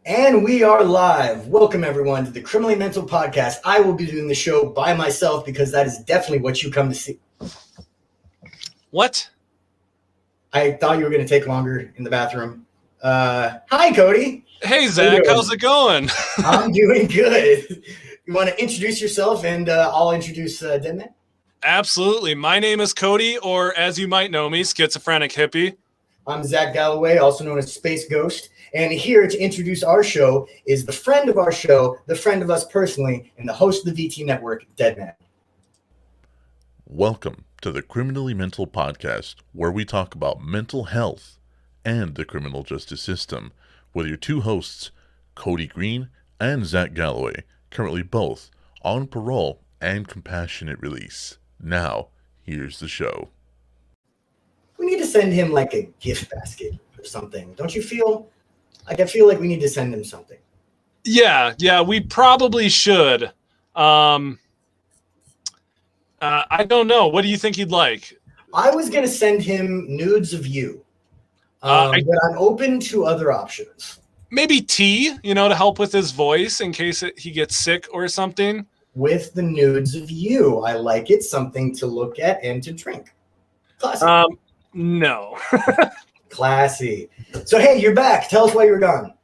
And we are live. Welcome, everyone, to the Criminally Mental Podcast. I will be doing the show by myself because that is definitely what you come to see. What? I thought you were going to take longer in the bathroom. Hi, Kody. Hey, Zach. How's it going? I'm doing good. You want to introduce yourself, and I'll introduce Deadman? Absolutely. My name is Kody, or as you might know me, Schizophrenic Hippie. I'm Zac Galloway, also known as Space Ghost. And here to introduce our show is the friend of our show, the friend of us personally, and the host of the VT Network, Deadman. Welcome to the Criminally Mental Podcast, where we talk about mental health and the criminal justice system, with your two hosts, Kody Green and Zac Galloway, currently both on parole and compassionate release. Now, here's the show. We need to send him like a gift basket or something. Don't you feel? Like, I feel like we need to send him something. Yeah, we probably should. I don't know. What do you think he'd like? I was going to send him nudes of you, but I'm open to other options. Maybe tea, to help with his voice in case he gets sick or something. With the nudes of you. I like it. Something to look at and to drink. Classy. No. Classy. So, hey, you're back. Tell us why you were gone.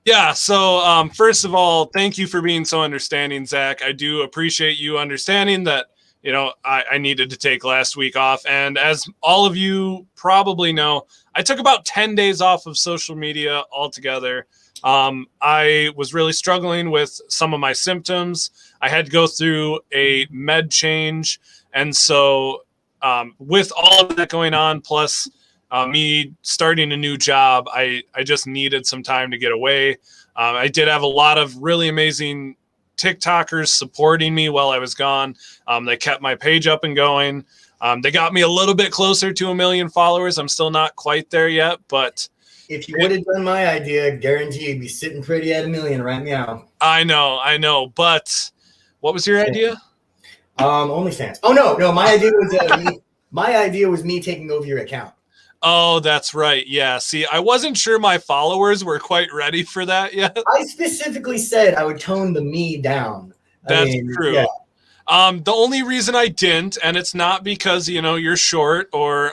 Yeah, so first of all, thank you for being so understanding, Zach. I do appreciate you understanding that, I needed to take last week off. And as all of you probably know, I took about 10 days off of social media altogether. I was really struggling with some of my symptoms. I had to go through a med change. And so with all of that going on, plus me starting a new job, I just needed some time to get away. I did have a lot of really amazing TikTokers supporting me while I was gone. They kept my page up and going. They got me a little bit closer to 1 million followers. I'm still not quite there yet, but if you would have done my idea, guarantee you'd be sitting pretty at 1 million right now. I know. But what was your idea? OnlyFans. Oh no, my idea was me taking over your account. Oh, that's right. Yeah. See, I wasn't sure my followers were quite ready for that yet. I specifically said I would tone the me down. That's true. Yeah. The only reason I didn't, and it's not because, you're short or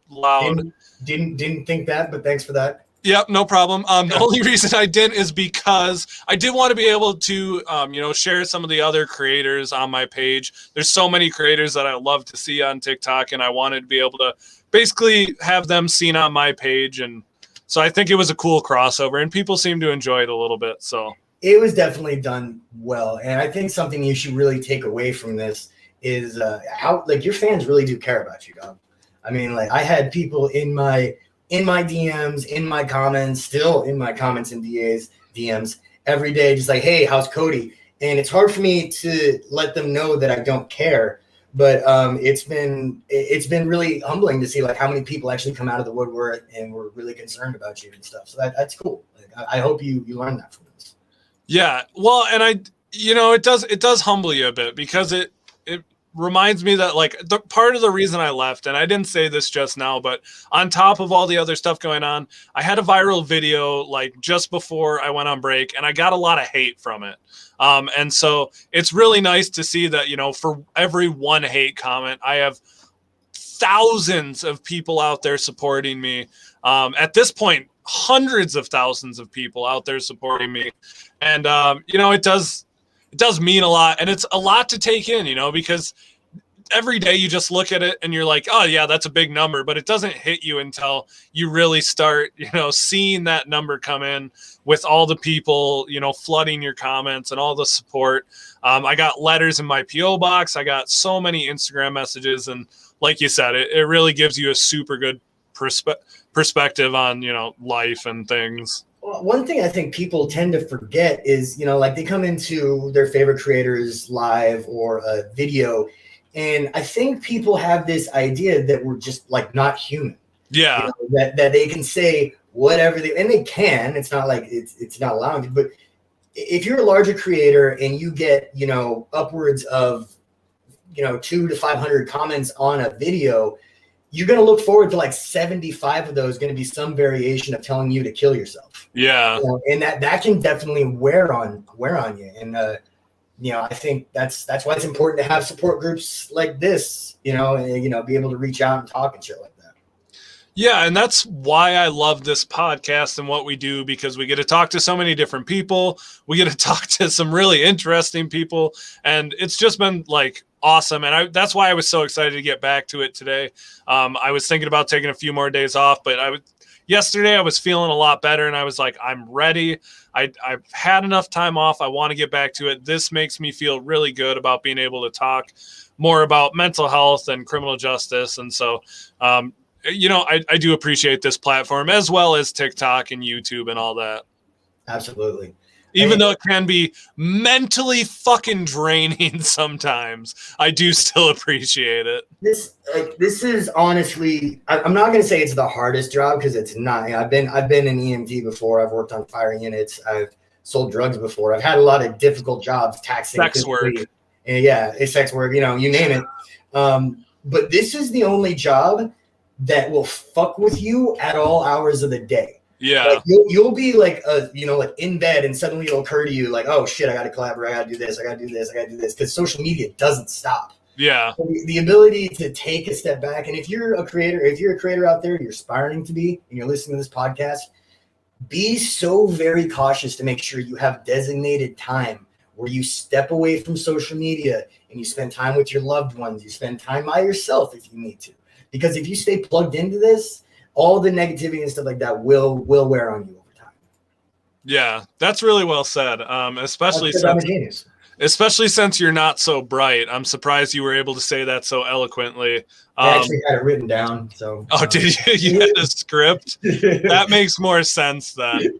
loud. Didn't think that, but thanks for that. Yep, no problem. The only reason I didn't is because I did want to be able to, share some of the other creators on my page. There's so many creators that I love to see on TikTok, and I wanted to be able to basically have them seen on my page. And so I think it was a cool crossover, and people seem to enjoy it a little bit. So it was definitely done well. And I think something you should really take away from this is how your fans really do care about you, dog. I mean, I had people in my DMs, in my comments, still in my comments and DMs every day, just like, hey, how's Kody? And it's hard for me to let them know that I don't care. But it's been really humbling to see how many people actually come out of the woodwork and were really concerned about you and stuff. So that's cool. I hope you learn that from this. Yeah, well, and it does humble you a bit because it reminds me that the part of the reason I left, and I didn't say this just now, but on top of all the other stuff going on, I had a viral video just before I went on break, and I got a lot of hate from it. And so it's really nice to see that, for every one hate comment, I have thousands of people out there supporting me. At this point, hundreds of thousands of people out there supporting me. And, it does mean a lot, and it's a lot to take in, because every day you just look at it and you're like, oh yeah, that's a big number, but it doesn't hit you until you really start, seeing that number come in with all the people, flooding your comments and all the support. I got letters in my PO box. I got so many Instagram messages, and like you said, it really gives you a super good perspective on, life and things. One thing I think people tend to forget is, they come into their favorite creators live or a video, and I think people have this idea that we're just not human. Yeah. That they can say whatever and they can. It's not like it's not allowing to, but if you're a larger creator and you get, upwards of, 200 to 500 comments on a video, you're going to look forward to like 75 of those going to be some variation of telling you to kill yourself. Yeah. And that can definitely wear on you. And, I think that's why it's important to have support groups like this, and, be able to reach out and talk and shit like that. Yeah, and that's why I love this podcast and what we do, because we get to talk to so many different people. We get to talk to some really interesting people, and it's just been like awesome. And that's why I was so excited to get back to it today. I was thinking about taking a few more days off, but yesterday I was feeling a lot better, and I was like, I'm ready. I've had enough time off. I want to get back to it. This makes me feel really good about being able to talk more about mental health and criminal justice. And so, I do appreciate this platform, as well as TikTok and YouTube and all that. Absolutely. Even though it can be mentally fucking draining sometimes, I do still appreciate it. This is honestly, I'm not going to say it's the hardest job, because it's not. I've been an EMT before. I've worked on fire units. I've sold drugs before. I've had a lot of difficult jobs, taxing, sex work. And it's sex work, you name it. But this is the only job that will fuck with you at all hours of the day. Yeah. Like you'll be like, like in bed, and suddenly it'll occur to you like, oh shit, I got to collaborate. I got to do this. I got to do this. I got to do this. Because social media doesn't stop. Yeah. So the ability to take a step back. And if you're a creator out there, and you're aspiring to be, and you're listening to this podcast, be so very cautious to make sure you have designated time where you step away from social media and you spend time with your loved ones. You spend time by yourself if you need to. Because if you stay plugged into this, all the negativity and stuff like that will wear on you over time. Yeah, that's really well said. Especially since you're not so bright. I'm surprised you were able to say that so eloquently. I actually had it written down. So. Oh, did you? You had a script? That makes more sense then.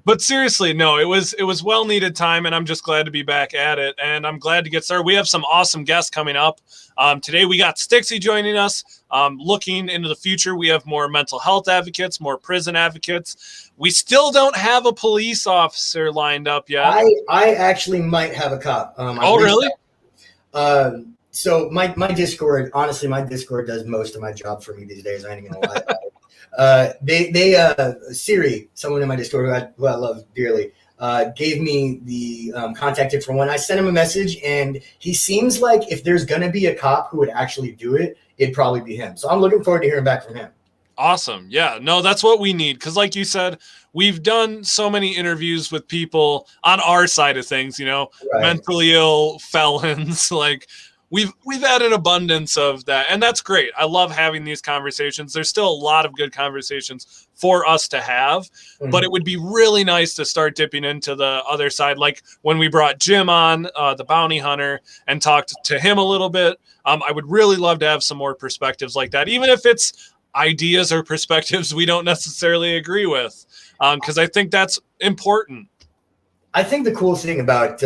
But seriously, no, it was well needed time, and I'm just glad to be back at it. And I'm glad to get started. We have some awesome guests coming up. Today we got Stixie joining us. Looking into the future, we have more mental health advocates, more prison advocates. We still don't have a police officer lined up yet. I actually might have a cop. Really? So my Discord, honestly, my Discord does most of my job for me these days. I ain't gonna lie about it. Siri, someone in my Discord who I love dearly, gave me the contact info when I sent him a message, and he seems like if there's gonna be a cop who would actually do it, it'd probably be him. So I'm looking forward to hearing back from him. Awesome. Yeah, no, that's what we need. Because like you said, we've done so many interviews with people on our side of things, Right. Mentally ill felons. Like we've had an abundance of that. And that's great. I love having these conversations. There's still a lot of good conversations for us to have, but it would be really nice to start dipping into the other side. Like when we brought Jim on, the bounty hunter, and talked to him a little bit. I would really love to have some more perspectives like that, even if it's ideas or perspectives we don't necessarily agree with, because I think that's important. I think the cool thing about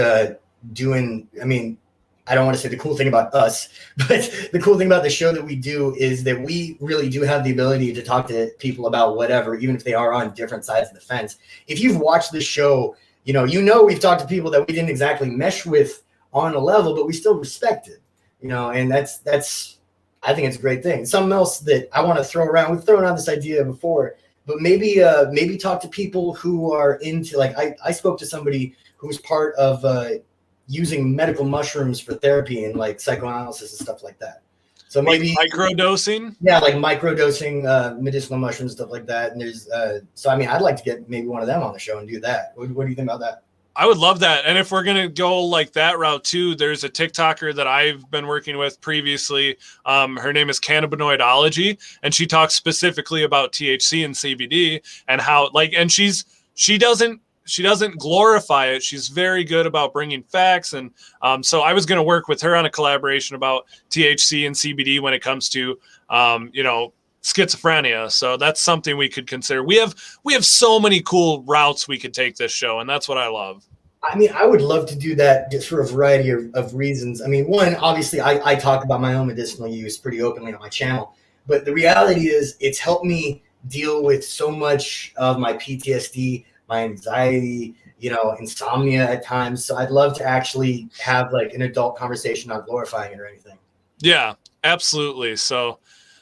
I don't want to say the cool thing about us, but the cool thing about the show that we do is that we really do have the ability to talk to people about whatever, even if they are on different sides of the fence. If you've watched the show, we've talked to people that we didn't exactly mesh with on a level, but we still respected, and that's I think it's a great thing. Something else that I want to throw around, we've thrown out this idea before, but maybe talk to people who are into, like, I spoke to somebody who's part of using medical mushrooms for therapy and like psychoanalysis and stuff like that. So maybe like microdosing. Yeah, like microdosing medicinal mushrooms, stuff like that. And there's I'd like to get maybe one of them on the show and do that. What do you think about that? I would love that. And if we're going to go like that route too, there's a TikToker that I've been working with previously. Her name is Cannabinoidology, and she talks specifically about THC and CBD and how, like, and she doesn't glorify it. She's very good about bringing facts. And so I was going to work with her on a collaboration about THC and CBD when it comes to, schizophrenia. So that's something we could consider. We have so many cool routes we could take this show, and that's what I love. I would love to do that just for a variety of reasons. One, obviously I talk about my own medicinal use pretty openly on my channel, but the reality is it's helped me deal with so much of my PTSD, my anxiety, insomnia at times. So I'd love to actually have like an adult conversation, not glorifying it or anything. Yeah, absolutely. So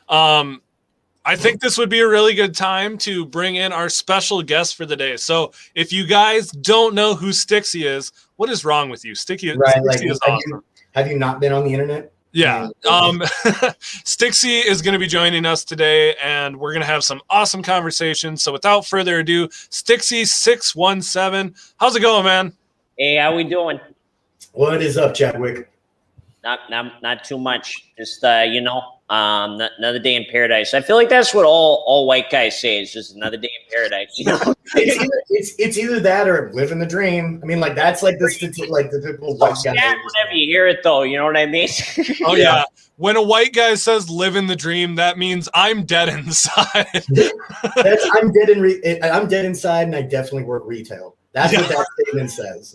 I think this would be a really good time to bring in our special guest for the day. So if you guys don't know who Stixie is, what is wrong with you? Stixie is awesome. Have you not been on the internet? Yeah. Stixie is going to be joining us today, and we're going to have some awesome conversations. So without further ado, Stixie 617. How's it going, man? Hey, how we doing? What is up, Chadwick? Not too much. Just another day in paradise. I feel like that's what all white guys say. It's just another day in paradise. You know, it's either that or living the dream. I mean, like that's like the typical white guy. Whenever you hear it, though, you know what I mean? Oh yeah. When a white guy says "living the dream," that means I'm dead inside. I'm dead inside, and I definitely work retail. That's what that statement says.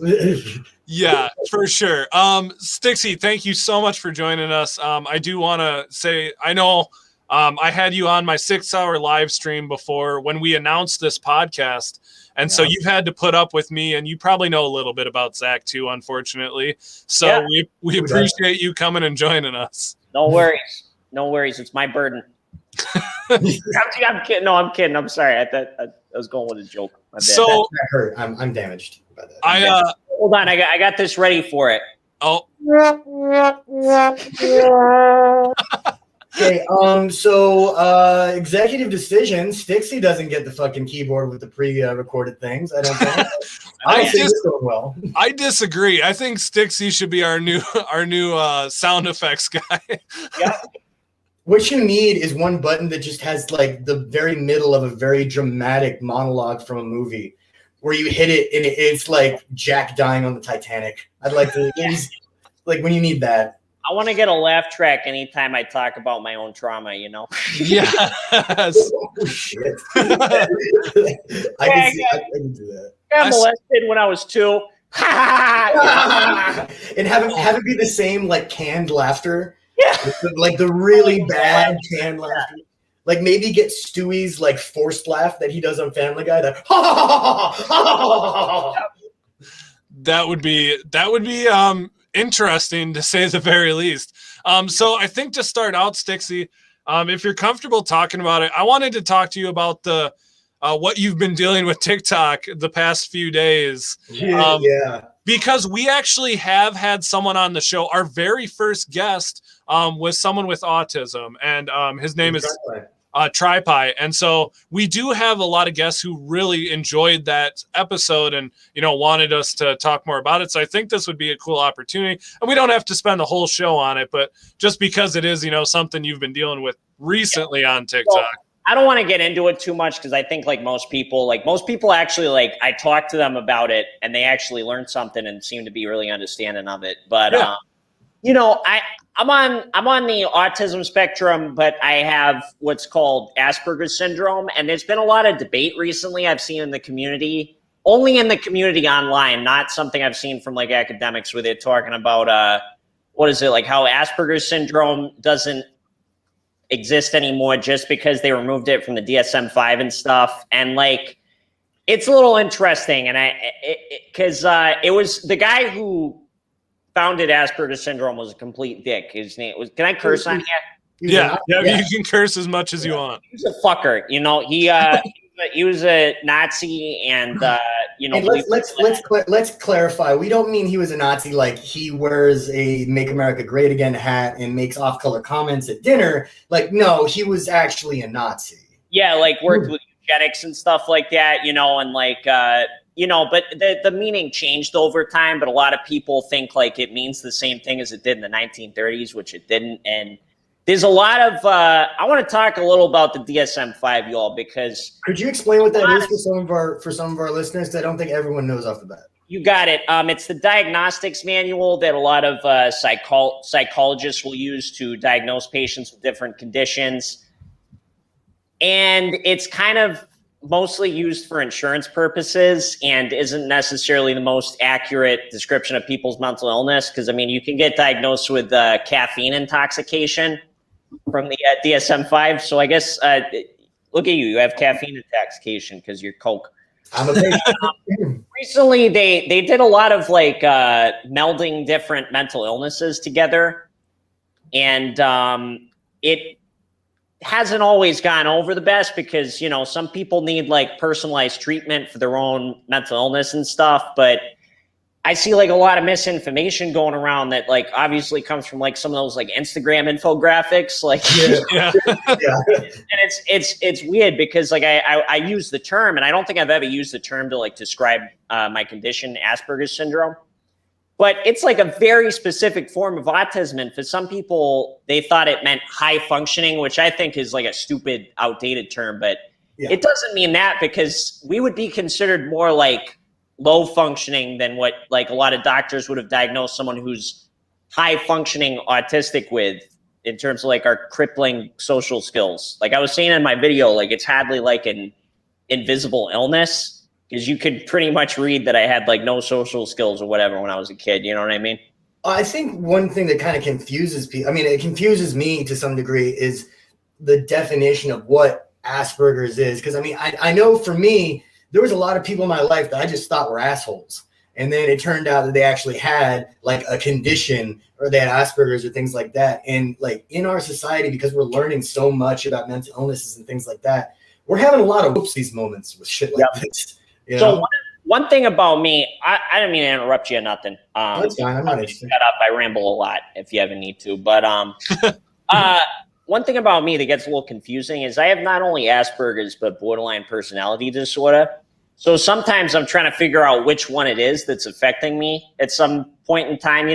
Yeah, for sure. Stixie, thank you so much for joining us. I do want to say, I know I had you on my 6-hour live stream before when we announced this podcast. And so you've had to put up with me, and you probably know a little bit about Zac too, unfortunately. So we appreciate you coming and joining us. No worries. No worries. It's my burden. I'm kidding. No, I'm kidding. I'm sorry. I was going with a joke. My bad. So that hurt. I'm damaged by that. Hold on. I got this ready for it. Oh. Okay. So executive decision. Stixie doesn't get the fucking keyboard with the pre-recorded things. I don't think. I think it's going well. I disagree. I think Stixie should be our new sound effects guy. Yeah. What you need is one button that just has like the very middle of a very dramatic monologue from a movie where you hit it and it's like Jack dying on the Titanic. I'd like to, like when you need that. I want to get a laugh track anytime I talk about my own trauma, you know? Yes. Oh, shit. I can do that. I got molested when I was 2. And have it be the same like canned laughter. Yeah. Like the really bad canned laughter. Like maybe get Stewie's like forced laugh that he does on Family Guy. That would be interesting to say the very least. So I think to start out, Stixie, if you're comfortable talking about it, I wanted to talk to you about the what you've been dealing with TikTok the past few days. Because we actually have had someone on the show. Our very first guest was someone with autism, and his name is Tripie. And so we do have a lot of guests who really enjoyed that episode and, wanted us to talk more about it. So I think this would be a cool opportunity, and we don't have to spend the whole show on it, but just because it is, something you've been dealing with recently on TikTok. Well, I don't want to get into it too much because I think most people actually I talked to them about it and they actually learned something and seem to be really understanding of it. But, I'm on the autism spectrum, but I have what's called Asperger syndrome. And there's been a lot of debate recently I've seen in the community, only in the community online, not something I've seen from academics where they're talking about, how Asperger syndrome doesn't exist anymore just because they removed it from the DSM-5 and stuff. And it's a little interesting. And because it was the guy who founded Asperger syndrome was a complete dick. His name was, can I curse on here? Yeah. You can curse as much as you want. He was a fucker. He was a Nazi, and And let's clarify. We don't mean he was a Nazi like he wears a "Make America Great Again" hat and makes off-color comments at dinner. No, he was actually a Nazi. Yeah, worked with eugenics and stuff like that. But the meaning changed over time. But a lot of people think it means the same thing as it did in the 1930s, which it didn't. And there's a lot of I want to talk a little about the DSM-5, y'all, because could you explain what that is for some of our listeners? Because I don't think everyone knows off the bat. You got it. It's the diagnostics manual that a lot of psychologists will use to diagnose patients with different conditions, and it's kind of mostly used for insurance purposes and isn't necessarily the most accurate description of people's mental illness. Because you can get diagnosed with caffeine intoxication from the DSM-5. So I guess, look at you. You have caffeine intoxication because you're Coke. I'm a patient. Recently, they did a lot of melding different mental illnesses together. And hasn't always gone over the best because, some people need like personalized treatment for their own mental illness and stuff. But I see like a lot of misinformation going around that like obviously comes from like some of those like Instagram infographics, like, Yeah. and it's weird because like I use the term, and I don't think I've ever used the term to like describe my condition, Asperger's syndrome. But it's like a very specific form of autism. And for some people, they thought it meant high functioning, which I think is like a stupid, outdated term. But it doesn't mean that, because we would be considered more like low functioning than what like a lot of doctors would have diagnosed someone who's high functioning autistic with, in terms of like our crippling social skills. Like I was saying in my video, like it's hardly like an invisible illness, because you could pretty much read that I had like no social skills or whatever when I was a kid. You know what I mean? I think one thing that kind of confuses people, I mean, it confuses me to some degree, is the definition of what Asperger's is. Because I mean, I know for me, there was a lot of people in my life that I just thought were assholes. And then it turned out that they actually had like a condition, or they had Asperger's or things like that. And like in our society, because we're learning so much about mental illnesses and things like that, we're having a lot of whoopsies moments with shit like this. So one thing about me, I didn't mean to interrupt you or nothing. That's fine. I'm not interested. Shut up. I ramble a lot if you ever need to. But one thing about me that gets a little confusing is I have not only Asperger's, but borderline personality disorder. So sometimes I'm trying to figure out which one it is that's affecting me at some point in time,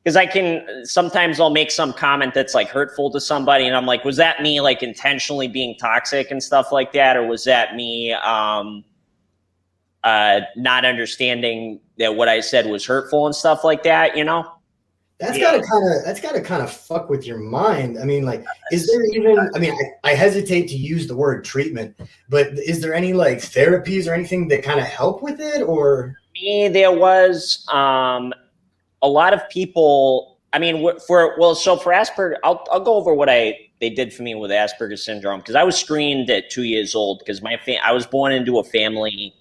because sometimes I'll make some comment that's like hurtful to somebody, and I'm like, was that me like intentionally being toxic and stuff like that? Or was that me not understanding that what I said was hurtful and stuff like that, That's gotta kind of fuck with your mind. I mean, like, is there even, I mean, I hesitate to use the word treatment, but is there any like therapies or anything that kind of help with it? Or me, there was a lot of people, I mean, for Asperger, I'll go over what they did for me with Asperger's syndrome, because I was screened at 2 years old, because I was born into a family,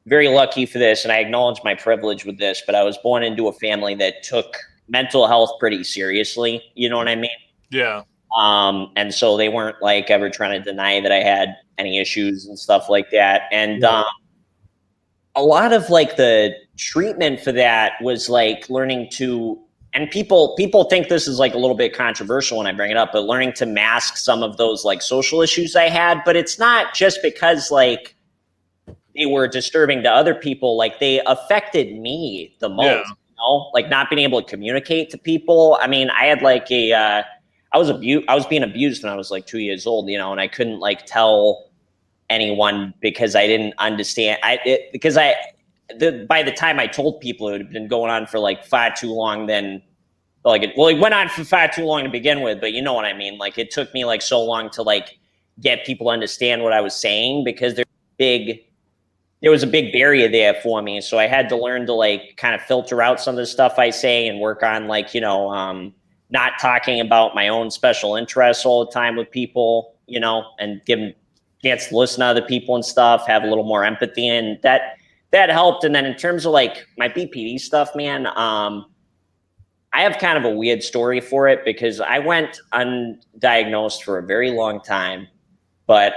very lucky for this, and I acknowledge my privilege with this, but I was born into a family that took mental health pretty seriously. You know what I mean? Yeah. And so they weren't like ever trying to deny that I had any issues and stuff like that. And a lot of like the treatment for that was like learning to, and people think this is like a little bit controversial when I bring it up, but learning to mask some of those like social issues I had. But it's not just because like they were disturbing to other people, like they affected me the most, like not being able to communicate to people. I mean, I had like I was being abused when I was like 2 years old, and I couldn't like tell anyone because I didn't understand. By the time I told people, it had been going on for like far too long. It went on for far too long to begin with, but you know what I mean? Like it took me like so long to like get people to understand what I was saying, because there was a big barrier there for me. So I had to learn to like kind of filter out some of the stuff I say and work on like, not talking about my own special interests all the time with people, and give them a chance to listen to other people and stuff, have a little more empathy, and that helped. And then in terms of like my BPD stuff, man, I have kind of a weird story for it, because I went undiagnosed for a very long time, but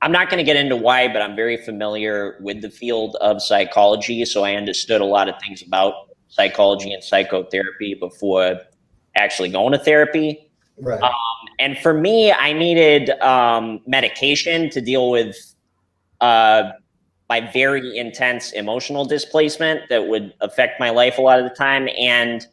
I'm not going to get into why, but I'm very familiar with the field of psychology. So I understood a lot of things about psychology and psychotherapy before actually going to therapy. right. And for me, I needed medication to deal with my very intense emotional displacement that would affect my life a lot of the time. And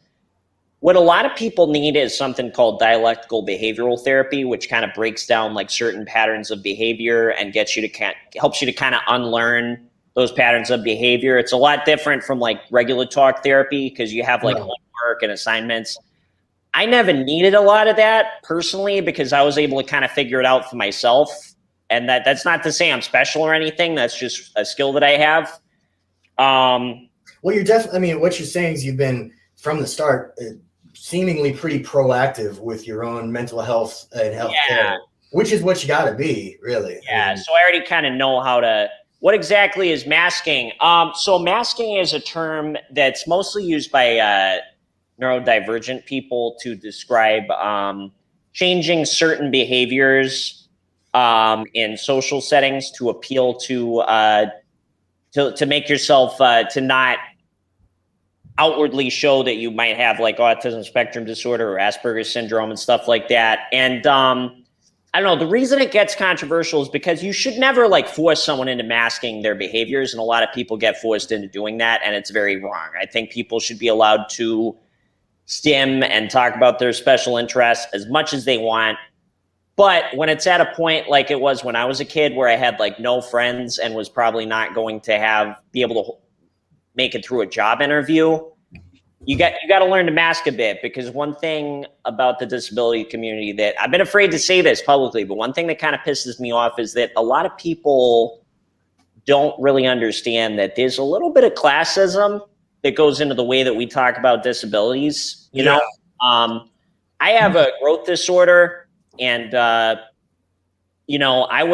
what a lot of people need is something called dialectical behavioral therapy, which kind of breaks down like certain patterns of behavior and helps you to kind of unlearn those patterns of behavior. It's a lot different from like regular talk therapy, because you have like homework and assignments. I never needed a lot of that personally, because I was able to kind of figure it out for myself. And that's not to say I'm special or anything. That's just a skill that I have. Well, you're definitely, I mean, what you're saying is you've been from the start seemingly pretty proactive with your own mental health and health care, which is what you got to be, really. Yeah. So I already kind of know what exactly is masking. So masking is a term that's mostly used by neurodivergent people to describe changing certain behaviors in social settings to appeal to make yourself to not outwardly show that you might have like autism spectrum disorder or Asperger's syndrome and stuff like that. And I don't know, the reason it gets controversial is because you should never like force someone into masking their behaviors. And a lot of people get forced into doing that, and it's very wrong. I think people should be allowed to stim and talk about their special interests as much as they want. But when it's at a point like it was when I was a kid, where I had like no friends and was probably not going to be able to make it through a job interview, you got to learn to mask a bit. Because one thing about the disability community that I've been afraid to say this publicly, but one thing that kind of pisses me off is that a lot of people don't really understand that there's a little bit of classism that goes into the way that we talk about disabilities. You know, I have a growth disorder, and you know, I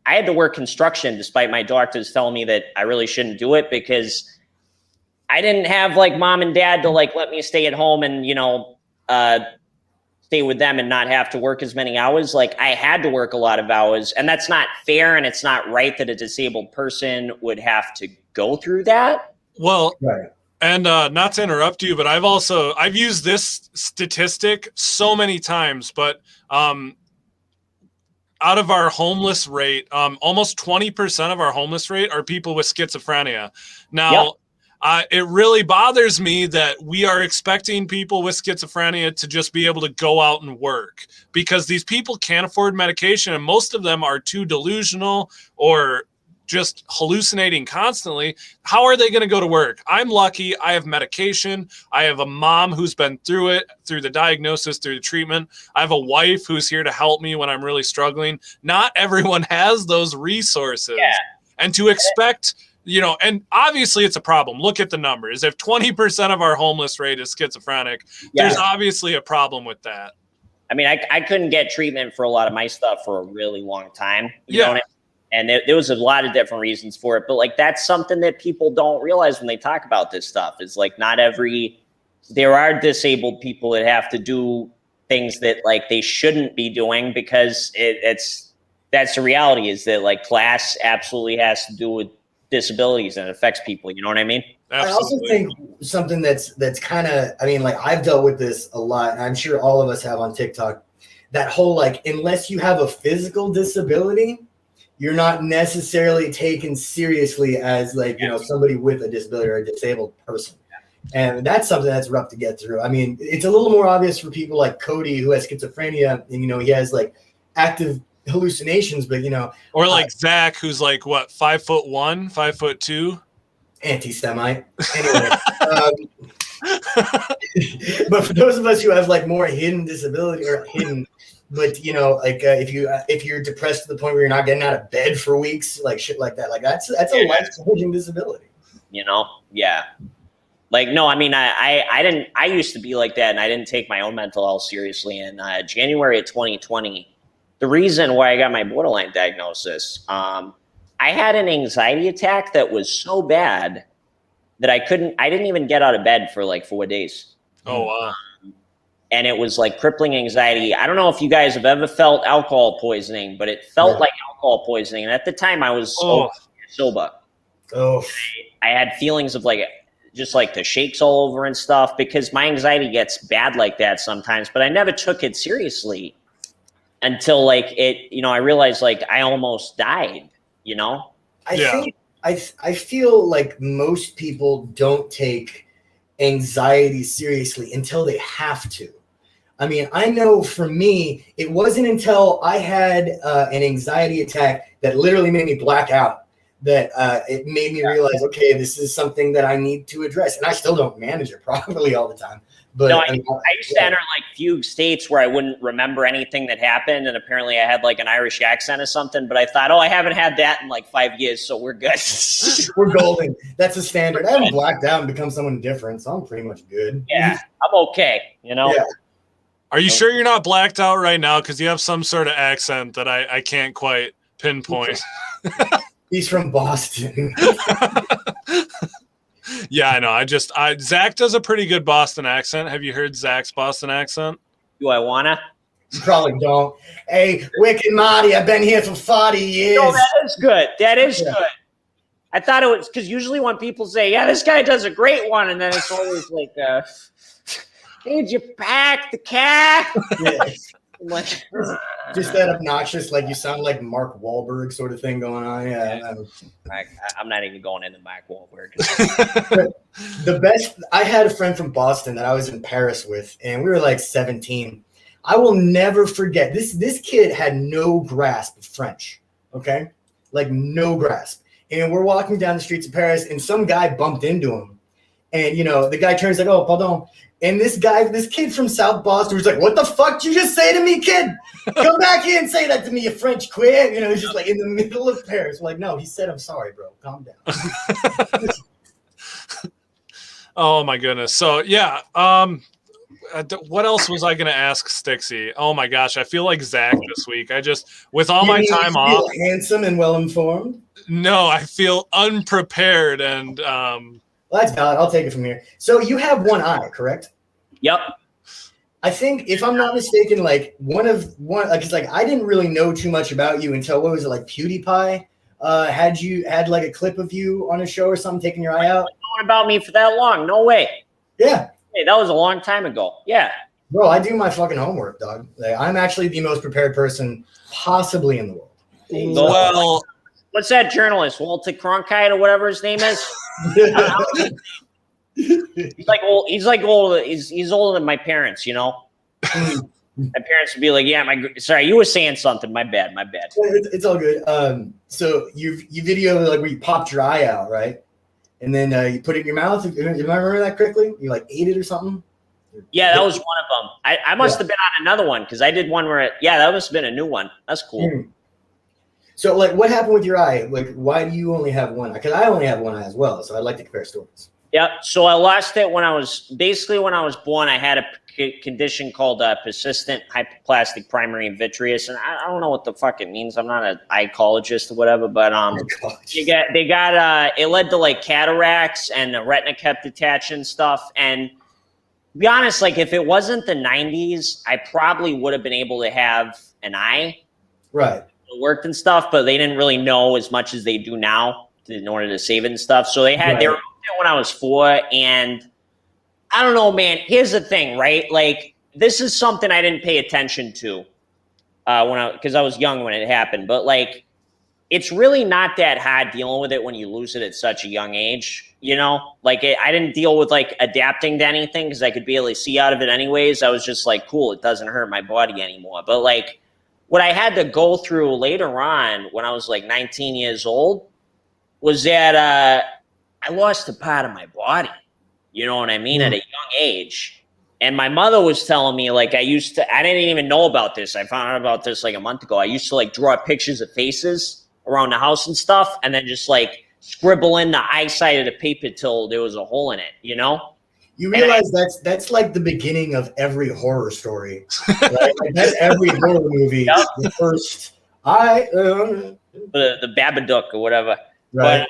had to work construction despite my doctors telling me that I really shouldn't do it, because I didn't have like mom and dad to like let me stay at home and, you know, stay with them and not have to work as many hours. Like, I had to work a lot of hours, and that's not fair, and it's not right that a disabled person would have to go through that. Well, Right. And not to interrupt you, but I've used this statistic so many times, but out of our homeless rate, almost 20% of our homeless rate are people with schizophrenia. Now, it really bothers me that we are expecting people with schizophrenia to just be able to go out and work, because these people can't afford medication, and most of them are too delusional or just hallucinating constantly. How are they going to go to work? I'm lucky. I have medication. I have a mom who's been through it, through the diagnosis, through the treatment. I have a wife who's here to help me when I'm really struggling. Not everyone has those resources. Yeah. And to expect, you know, and obviously it's a problem. Look at the numbers. If 20% of our homeless rate is schizophrenic, there's obviously a problem with that. I mean, I couldn't get treatment for a lot of my stuff for a really long time. You know what I mean? And there was a lot of different reasons for it. But like, that's something that people don't realize when they talk about this stuff, is like, there are disabled people that have to do things that like they shouldn't be doing, because that's the reality, is that like class absolutely has to do with disabilities, and it affects people. You know what I mean? Absolutely. I also think something that's kind of, I mean, like, I've dealt with this a lot, and I'm sure all of us have on TikTok, that whole, like, unless you have a physical disability, you're not necessarily taken seriously as, like, you know, somebody with a disability or a disabled person. And that's something that's rough to get through. I mean, it's a little more obvious for people like Kody, who has schizophrenia, and, you know, he has like active hallucinations, but, you know, or like Zac, who's like what, 5'1", 5'2", anti-Semite. Anyway, but for those of us who have like more hidden disability, or hidden, but, you know, like if you're depressed to the point where you're not getting out of bed for weeks, like shit like that, like that's a life-changing disability. You know? Yeah. Like, no, I mean, I used to be like that, and I didn't take my own mental health seriously. In January of 2020, the reason why I got my borderline diagnosis, I had an anxiety attack that was so bad that I didn't even get out of bed for like 4 days. Oh, wow. And it was like crippling anxiety. I don't know if you guys have ever felt alcohol poisoning, but it felt like alcohol poisoning. And at the time I was sober. Oh, I had feelings of like, just like the shakes all over and stuff, because my anxiety gets bad like that sometimes, but I never took it seriously until like it, you know, I realized like I almost died, you know? I feel like most people don't take anxiety seriously until they have to. I mean, I know for me, it wasn't until I had an anxiety attack that literally made me black out that it made me realize, okay, this is something that I need to address. And I still don't manage it properly all the time. But no, I used to enter like fugue states where I wouldn't remember anything that happened. And apparently I had like an Irish accent or something, but I thought, I haven't had that in like 5 years. So we're good. We're golden. That's a standard. I haven't blacked out and become someone different. So I'm pretty much good. Yeah, I'm okay. You know? Yeah. Are you sure you're not blacked out right now? Because you have some sort of accent that I can't quite pinpoint. He's from Boston. Yeah, I know. Zac does a pretty good Boston accent. Have you heard Zac's Boston accent? Do I wanna? You probably don't. Hey, Wicked Marty, I've been here for 40 years. No, that is good. That is good. I thought it was because usually when people say, yeah, this guy does a great one, and then it's always like, did you pack the cat? Yeah. Like, just that obnoxious, like you sound like Mark Wahlberg sort of thing going on. Yeah. I'm not even going into Mark Wahlberg. The best, I had a friend from Boston that I was in Paris with, and we were like 17. I will never forget this kid had no grasp of French. Okay. Like no grasp. And we're walking down the streets of Paris, and some guy bumped into him. And, you know, the guy turns like, oh, pardon. And this kid from South Boston was like, what the fuck did you just say to me, kid? Come back here and say that to me, you French queer. You know, he's just like in the middle of Paris. We're like, no, he said, I'm sorry, bro. Calm down. Oh, my goodness. So, yeah. What else was I going to ask Stixie? Oh, my gosh. I feel like Zac this week. With all my time off. Handsome and well-informed? No, I feel unprepared and well, that's valid. I'll take it from here. So you have one eye, correct? Yep. I think, if I'm not mistaken, like because like I didn't really know too much about you until what was it, like PewDiePie had like a clip of you on a show or something taking your eye out. Knowing about me for that long? No way. Yeah. Hey, that was a long time ago. Yeah. Bro, I do my fucking homework, dog. Like, I'm actually the most prepared person possibly in the world. Well. What's that journalist, Walter Cronkite or whatever his name is? He's older than my parents, you know. My parents would be like, "Yeah, sorry, you were saying something. My bad." It's all good. So you video like where you popped your eye out, right? And then you put it in your mouth. If I remember that correctly, you like ate it or something. Yeah, that was one of them. I must have been on another one because I did one where that must have been a new one. That's cool. Mm. So, like, what happened with your eye? Like, why do you only have one eye? Because I only have one eye as well, so I'd like to compare stories. Yep. So I lost it when I was born. I had a condition called persistent hypoplastic primary vitreous, and I don't know what the fuck it means. I'm not an eyecologist or whatever, but it led to like cataracts, and the retina kept detaching and stuff. And to be honest, like if it wasn't the 90s, I probably would have been able to have an eye. Right. Worked and stuff, but they didn't really know as much as they do now in order to save it and stuff. So they were when I was 4, and I don't know, man. Here's the thing, right? Like this is something I didn't pay attention to because I was young when it happened. But like, it's really not that hard dealing with it when you lose it at such a young age. You know, like I didn't deal with like adapting to anything because I could barely see out of it anyways. I was just like, cool, it doesn't hurt my body anymore. But like, what I had to go through later on when I was like 19 years old was that I lost a part of my body. You know what I mean? At a young age. And my mother was telling me, like, I didn't even know about this. I found out about this like a month ago. I used to like draw pictures of faces around the house and stuff, and then just like scribble in the eyeside of the paper till there was a hole in it, you know? You realize that's like the beginning of every horror story. Right? Like that's every horror movie. Yep. The first the Babadook or whatever. Right.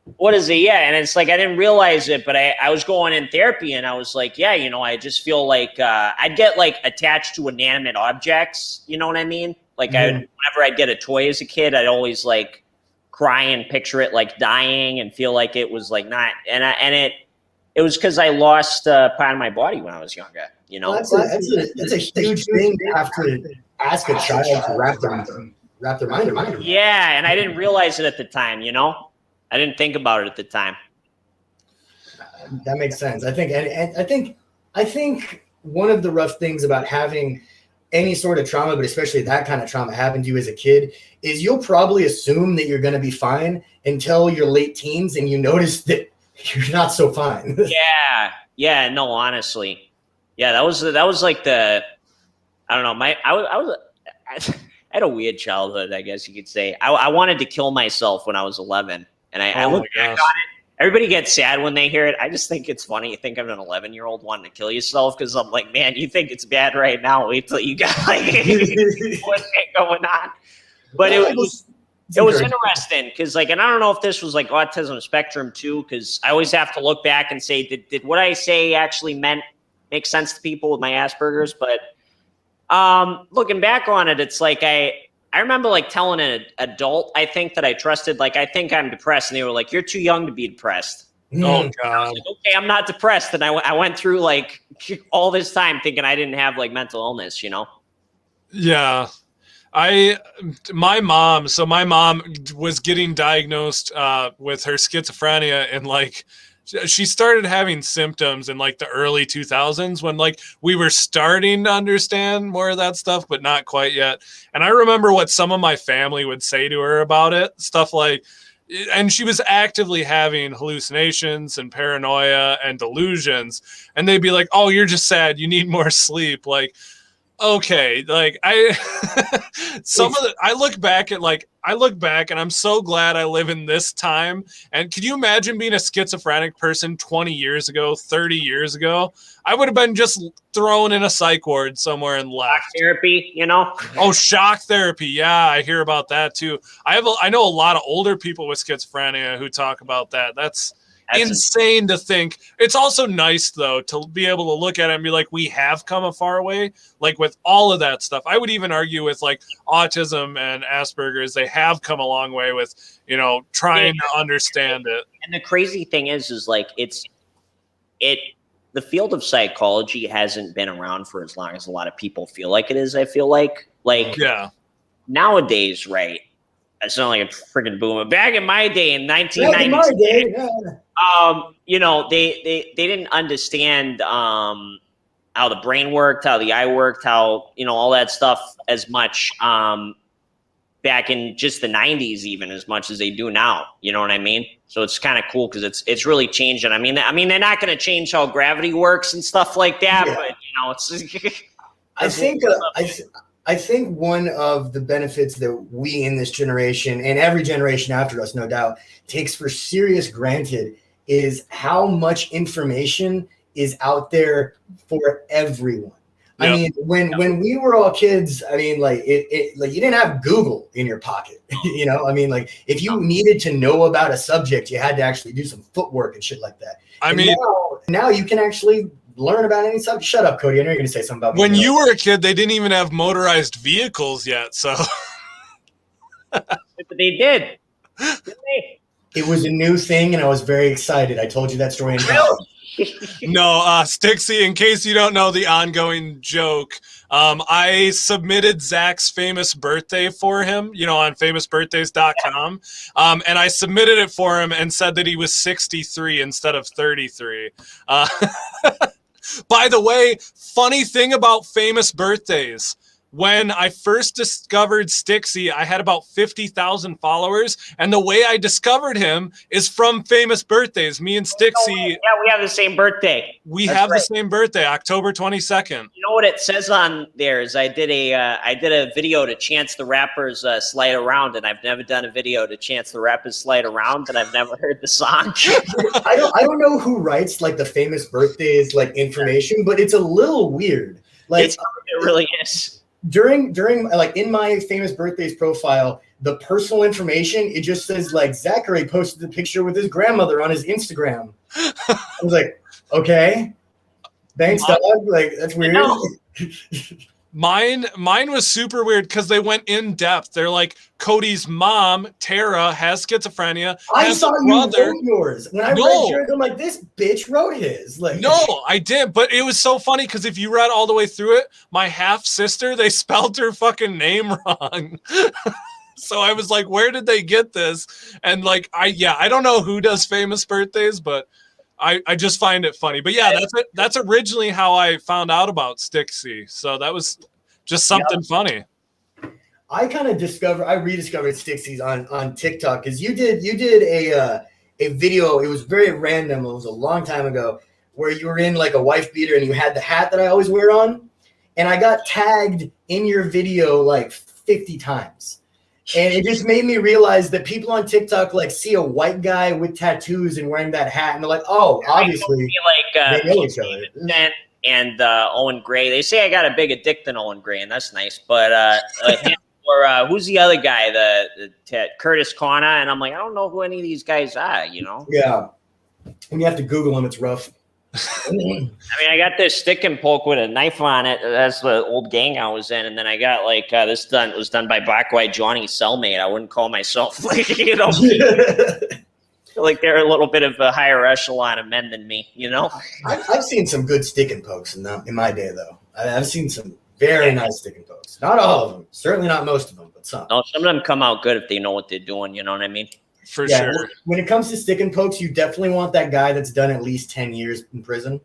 But what is it? Yeah, and it's like I didn't realize it, but I was going in therapy, and I was like, yeah, you know, I just feel like I'd get like attached to inanimate objects. You know what I mean? Like whenever I'd get a toy as a kid, I'd always like cry and picture it like dying and feel like it was like not, It was because I lost part of my body when I was younger. You know, that's a huge thing to have to ask a child to wrap their mind around. Yeah, and I didn't realize it at the time. You know, I didn't think about it at the time. That makes sense. I think one of the rough things about having any sort of trauma, but especially that kind of trauma happen to you as a kid, is you'll probably assume that you're going to be fine until your late teens, and you notice that you're not so fine. Yeah. No, honestly, yeah, that was like I don't know. I had a weird childhood, I guess you could say. I wanted to kill myself when I was 11, and I look back on it. Everybody gets sad when they hear it. I just think it's funny. You think I'm an 11-year-old wanting to kill yourself because I'm like, man, you think it's bad right now. Wait till you got like what's going on. But it was interesting because, like, and I don't know if this was like autism spectrum too, because I always have to look back and say, did what I say actually make sense to people with my Asperger's? But Looking back on it, it's like I remember like telling an adult, I think, that I trusted, like, I think I'm depressed. And they were like, you're too young to be depressed. Oh God. Like, okay, I'm not depressed. And I went through like all this time thinking I didn't have like mental illness, you know? Yeah. My mom was getting diagnosed with her schizophrenia, and like she started having symptoms in like the early 2000s when like we were starting to understand more of that stuff, but not quite yet. And I remember what some of my family would say to her about it, stuff like, and she was actively having hallucinations and paranoia and delusions, and they'd be like, oh, you're just sad, you need more sleep. Like, okay, like I look back and I'm so glad I live in this time. And could you imagine being a schizophrenic person 20 years ago, 30 years ago? I would have been just thrown in a psych ward somewhere and left. Therapy, you know? Oh, shock therapy. Yeah, I hear about that too. I know a lot of older people with schizophrenia who talk about that. That's insane to think. It's also nice though to be able to look at it and be like, we have come a far way, like with all of that stuff. I would even argue with like autism and Asperger's, they have come a long way with, you know, trying to understand it. And the crazy thing is like the field of psychology hasn't been around for as long as a lot of people feel like it is. I feel like yeah, nowadays, right? It's not like a freaking boom. But back in my day, in 1990, you know, they didn't understand how the brain worked, how the eye worked, how, you know, all that stuff as much back in just the 90s, even as much as they do now. You know what I mean? So it's kind of cool because it's really changing. I mean, they're not going to change how gravity works and stuff like that, but you know, it's. I think one of the benefits that we in this generation and every generation after us, no doubt, takes for serious granted is how much information is out there for everyone. Yep. I mean, when we were all kids, I mean, like like you didn't have Google in your pocket, you know? I mean, like if you needed to know about a subject, you had to actually do some footwork and shit like that. I mean, now you can actually learn about any subject. Shut up, Kody. I know you're going to say something about me. When you were a kid, they didn't even have motorized vehicles yet, so. They did. It was a new thing, and I was very excited. I told you that story in college. No, Stixie, in case you don't know the ongoing joke, I submitted Zac's famous birthday for him, you know, on famousbirthdays.com. And I submitted it for him and said that he was 63 instead of 33. By the way, funny thing about famous birthdays. When I first discovered Stixie, I had about 50,000 followers, and the way I discovered him is from Famous Birthdays. Me and Stixie. Yeah, we have the same birthday. The same birthday, October 22nd. You know what it says on there is I did a video to Chance the Rapper's Slide Around, and I've never done a video to Chance the Rapper's Slide Around, and I've never heard the song. I don't know who writes like the Famous Birthdays like information, but it's a little weird. Like it really is. During like in my Famous Birthdays profile, the personal information, it just says like Zachary posted the picture with his grandmother on his Instagram. I was like, okay, thanks, dog. Like that's weird. Mine was super weird because they went in depth. They're like, Kody's mom, Tara, has schizophrenia. I saw you wrote yours. When I read yours, I'm like, this bitch wrote his. Like, no, I did, but it was so funny because if you read all the way through it, my half sister, they spelled her fucking name wrong. So I was like, where did they get this? And like, I don't know who does Famous Birthdays, but I just find it funny. But yeah, that's originally how I found out about Stixie. So that was just something funny. I rediscovered Stixie's on TikTok because you did a video. It was very random. It was a long time ago where you were in like a wife beater and you had the hat that I always wear on. And I got tagged in your video like 50 times. And it just made me realize that people on TikTok like see a white guy with tattoos and wearing that hat, and they're like, "Oh, obviously they know each other." And Owen Gray, they say I got a bigger dick than Owen Gray, and that's nice. But or who's the other guy, the Curtis Connor? And I'm like, I don't know who any of these guys are. You know? Yeah. When you have to Google them, it's rough. I mean, I got this stick and poke with a knife on it. That's the old gang I was in. And then I got like this was done by Black White Johnny's cellmate. I wouldn't call myself like, like they're a little bit of a higher echelon of men than me, I've seen some good stick and pokes in my day, though. I've seen some very nice stick and pokes. Not all of them. Certainly not most of them, but some. No, some of them come out good if they know what they're doing. You know what I mean? For sure. When it comes to stick and pokes, you definitely want that guy that's done at least 10 years in prison.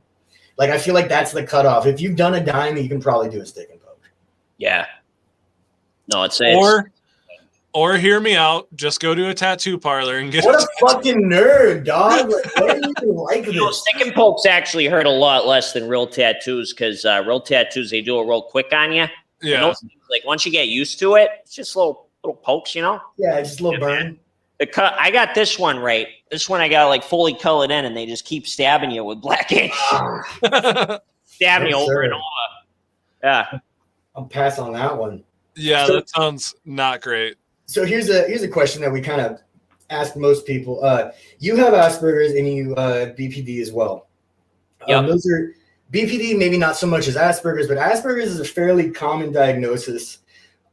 Like, I feel like that's the cutoff. If you've done a dime, you can probably do a stick and poke. Yeah. No, it's or hear me out. Just go to a tattoo parlor and get. What a fucking nerd, dog! Like, why do you even like this? Stick and pokes actually hurt a lot less than real tattoos because real tattoos they do it real quick on you. Yeah. Like once you get used to it, it's just little pokes, Yeah, just a little burn. I got this one right. This one I got like fully colored in, and they just keep stabbing you with black ink, stabbing you over and over. Yeah, I'll pass on that one. Yeah, So- that sounds not great. So here's a question that we kind of ask most people. You have Asperger's and you BPD as well. Yep. Those are BPD, maybe not so much as Asperger's, but Asperger's is a fairly common diagnosis.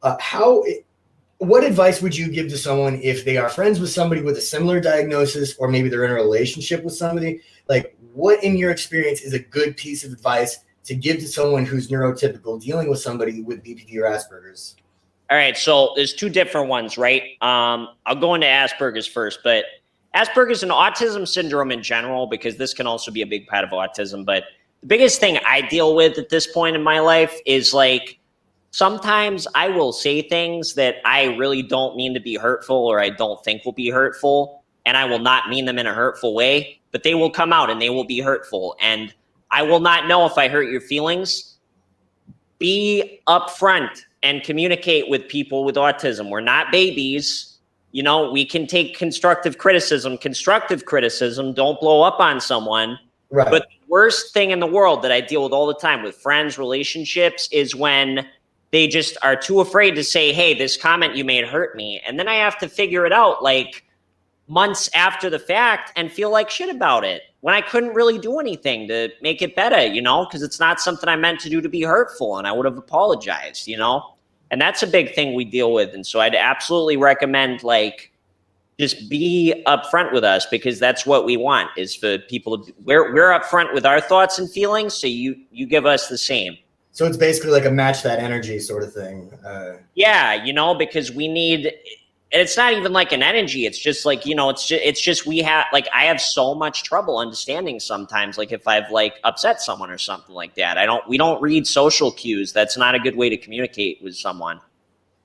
What advice would you give to someone if they are friends with somebody with a similar diagnosis, or maybe they're in a relationship with somebody? Like, what in your experience is a good piece of advice to give to someone who's neurotypical dealing with somebody with BPD or Asperger's? All right, so there's two different ones, right? I'll go into Asperger's first, but Asperger's and autism syndrome in general, because this can also be a big part of autism. But the biggest thing I deal with at this point in my life is like, sometimes I will say things that I really don't mean to be hurtful or I don't think will be hurtful, and I will not mean them in a hurtful way, but they will come out and they will be hurtful. And I will not know if I hurt your feelings. Be upfront and communicate with people with autism. We're not babies. We can take constructive criticism. Constructive criticism, don't blow up on someone. Right. But the worst thing in the world that I deal with all the time with friends, relationships, is when they just are too afraid to say, hey, this comment you made hurt me. And then I have to figure it out like months after the fact and feel like shit about it when I couldn't really do anything to make it better, because it's not something I meant to do to be hurtful, and I would have apologized, And that's a big thing we deal with. And so I'd absolutely recommend like just be upfront with us, because that's what we want, is for people to we're upfront with our thoughts and feelings, so you give us the same. So it's basically like a match that energy sort of thing. Yeah, because we need, and it's not even like an energy. It's just like, it's just we have, like, I have so much trouble understanding sometimes, like if I've like upset someone or something like that. We don't read social cues. That's not a good way to communicate with someone,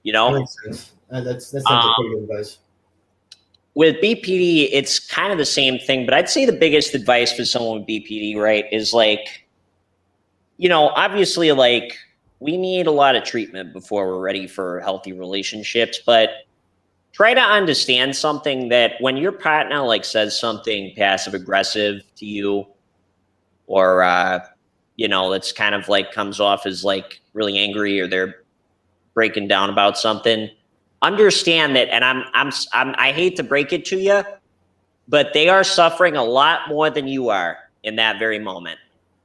That makes sense. That's pretty good advice. With BPD, it's kind of the same thing, but I'd say the biggest advice for someone with BPD, right, is like, obviously, like, we need a lot of treatment before we're ready for healthy relationships, but try to understand something, that when your partner like says something passive aggressive to you, or that's kind of like comes off as like really angry, or they're breaking down about something, understand that, and I hate to break it to you, but they are suffering a lot more than you are in that very moment.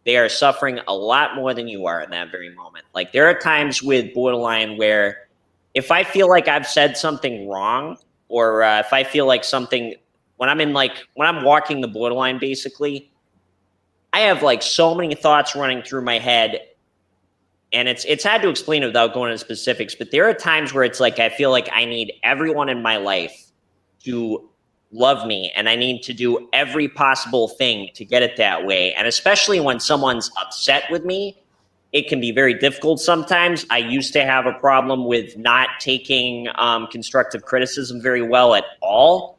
They are suffering a lot more than you are in that very moment. Like, there are times with borderline where if I feel like I've said something wrong, or if I feel like something, when I'm walking the borderline, basically, I have like so many thoughts running through my head, and it's hard to explain it without going into specifics, but there are times where it's like I feel like I need everyone in my life to love me, and I need to do every possible thing to get it that way. And especially when someone's upset with me, it can be very difficult sometimes. I used to have a problem with not taking constructive criticism very well at all,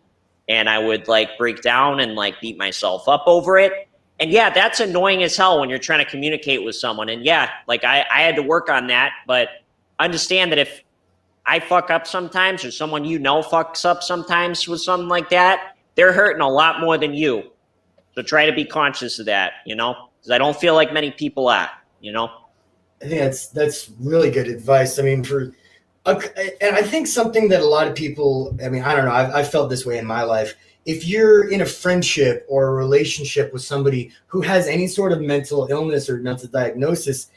and I would like break down and like beat myself up over it. And yeah, that's annoying as hell when you're trying to communicate with someone. And yeah, like I had to work on that, but understand that if I fuck up sometimes, or someone fucks up sometimes with something like that, they're hurting a lot more than you. So try to be conscious of that, because I don't feel like many people are, I think that's really good advice. I mean, for And I think something that a lot of people, I mean, I don't know, I've felt this way in my life. If you're in a friendship or a relationship with somebody who has any sort of mental illness or mental diagnosis,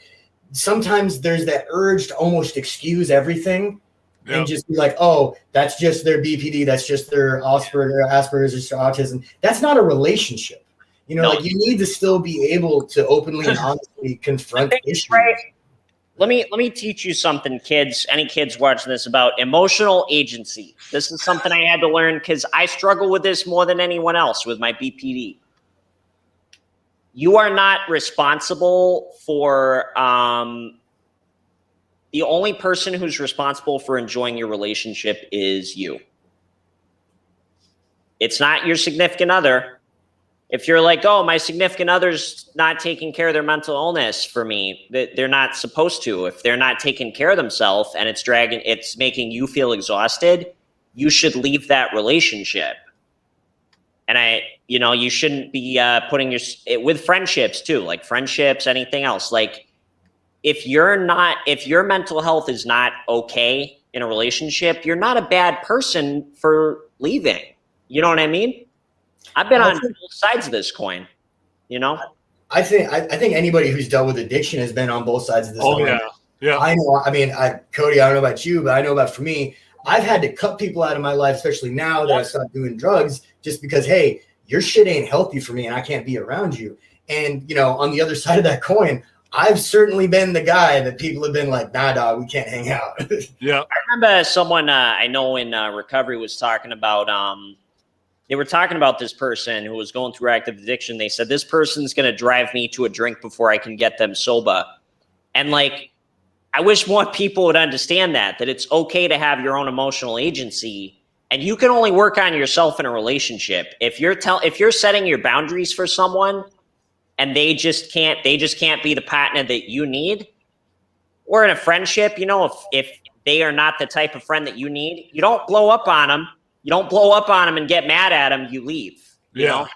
sometimes there's that urge to almost excuse everything and just be like, oh, that's just their BPD, that's just their Asperger's, just their autism. That's not a relationship. You know, like you need to still be able to openly and honestly confront issues. Right. Let me teach you something, kids. Any kids watching this about emotional agency. This is something I had to learn because I struggle with this more than anyone else with my BPD. You are not responsible for the only person who's responsible for enjoying your relationship is you. It's not your significant other. If you're like, oh, my significant other's not taking care of their mental illness for me, that they're not supposed to. If they're not taking care of themselves and it's making you feel exhausted, you should leave that relationship. And you shouldn't be putting with friendships too, like friendships, anything else. Like if your mental health is not okay in a relationship, you're not a bad person for leaving. You know what I mean? I've been on both sides of this coin, you know? I think anybody who's dealt with addiction has been on both sides of this coin. Oh, yeah. I know. I mean, Kody, I don't know about you, but I know about for me, I've had to cut people out of my life, especially now that I stopped doing drugs, just because, hey, your shit ain't healthy for me and I can't be around you. And, you know, on the other side of that coin, I've certainly been the guy that people have been like, nah, dog, we can't hang out. Yeah. I remember someone I know in recovery was talking about, they were talking about this person who was going through active addiction. They said, this person's going to drive me to a drink before I can get them sober. And like, I wish more people would understand that it's okay to have your own emotional agency, and you can only work on yourself in a relationship. If you're setting your boundaries for someone and they just can't be the partner that you need, or in a friendship, you know, if they are not the type of friend that you need, you don't blow up on them. You don't blow up on them and get mad at them. You leave. You know,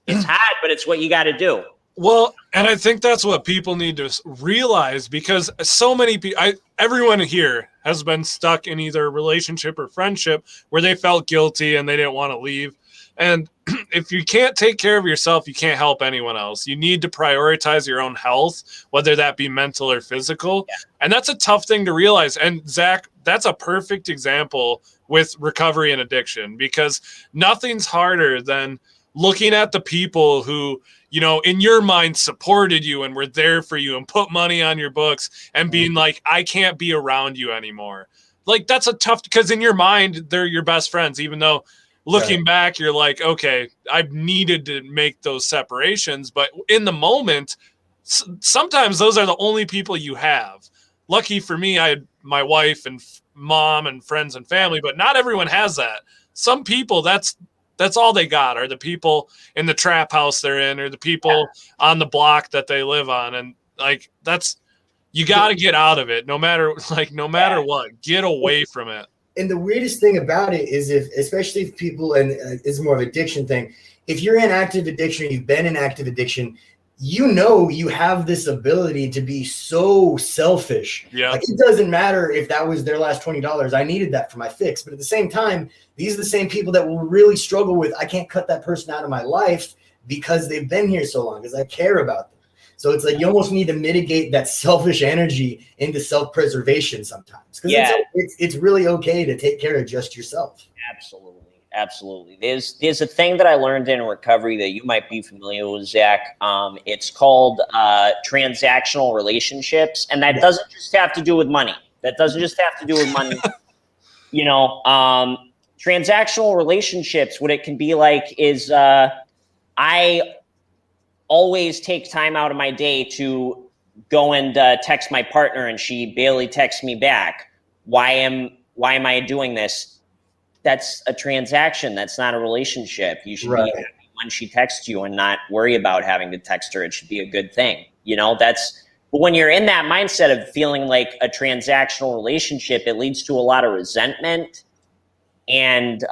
it's hard, but it's what you got to do. Well, and I think that's what people need to realize, because so many people, everyone here has been stuck in either a relationship or friendship where they felt guilty and they didn't want to leave. And if you can't take care of yourself, you can't help anyone else. You need to prioritize your own health, whether that be mental or physical. Yeah. And that's a tough thing to realize. And Zac, that's a perfect example with recovery and addiction, because nothing's harder than looking at the people who, you know, in your mind supported you and were there for you and put money on your books and being like, I can't be around you anymore. Like, that's a tough, because in your mind, they're your best friends, even though looking back, you're like, okay, I've needed to make those separations. But in the moment, sometimes those are the only people you have. Lucky for me, I had my wife and mom and friends and family, but not everyone has that. Some people, that's all they got, are the people in the trap house they're in, or the people on the block that they live on. And like, you got to get out of it, no matter what, get away from it. And the weirdest thing about it is, especially if people, and it's more of an addiction thing, if you're in active addiction, you've been in active addiction, you know, you have this ability to be so selfish. Yeah. Like, it doesn't matter if that was their last $20. I needed that for my fix. But at the same time, these are the same people that will really struggle with, I can't cut that person out of my life because they've been here so long, because I care about them. So it's like you almost need to mitigate that selfish energy into self-preservation sometimes. Because it's really okay to take care of just yourself. Absolutely. There's a thing that I learned in recovery that you might be familiar with, Zac. It's called transactional relationships. And that doesn't just have to do with money. You know, transactional relationships, what it can be like is I always take time out of my day to go and text my partner, and she barely texts me back. Why am I doing this? That's a transaction. That's not a relationship. You should be happy when she texts you and not worry about having to text her. It should be a good thing. You know, but when you're in that mindset of feeling like a transactional relationship, it leads to a lot of resentment and